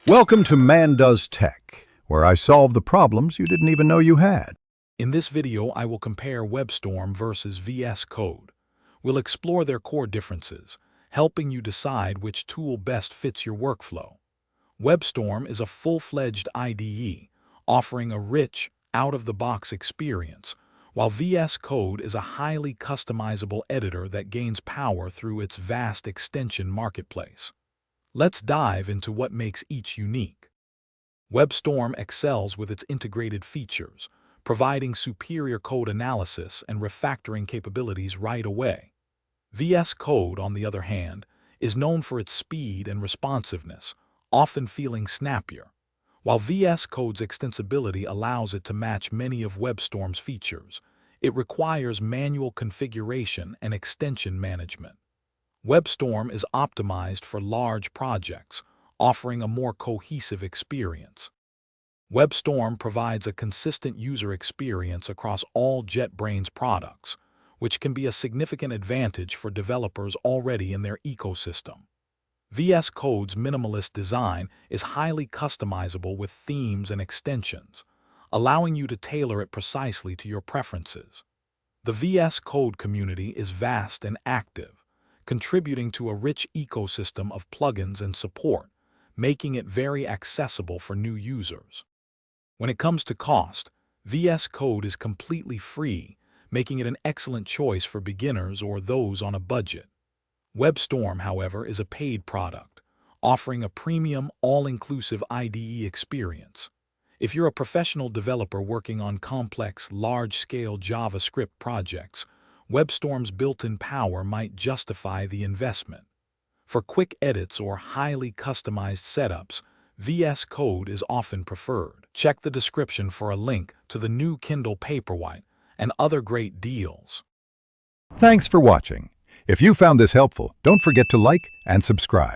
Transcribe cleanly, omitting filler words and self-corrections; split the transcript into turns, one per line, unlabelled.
Welcome to Man Does Tech, where I solve the problems you didn't even know you had.
In this video, I will compare WebStorm versus VSCode. We'll explore their core differences, helping you decide which tool best fits your workflow. WebStorm is a full-fledged IDE, offering a rich, out-of-the-box experience, while VSCode is a highly customizable editor that gains power through its vast extension marketplace. Let's dive into what makes each unique. WebStorm excels with its integrated features, providing superior code analysis and refactoring capabilities right away. VSCode, on the other hand, is known for its speed and responsiveness, often feeling snappier. While VSCode's extensibility allows it to match many of WebStorm's features, it requires manual configuration and extension management. WebStorm is optimized for large projects, offering a more cohesive experience. WebStorm provides a consistent user experience across all JetBrains products, which can be a significant advantage for developers already in their ecosystem. VS Code's minimalist design is highly customizable with themes and extensions, allowing you to tailor it precisely to your preferences. The VS Code community is vast and active, contributing to a rich ecosystem of plugins and support, making it very accessible for new users. When it comes to cost, VS Code is completely free, making it an excellent choice for beginners or those on a budget. WebStorm, however, is a paid product, offering a premium, all-inclusive IDE experience. If you're a professional developer working on complex, large-scale JavaScript projects, WebStorm's built-in power might justify the investment. For quick edits or highly customized setups, VS Code is often preferred. Check the description for a link to the new Kindle Paperwhite and other great deals.
Thanks for watching. If you found this helpful, don't forget to like and subscribe.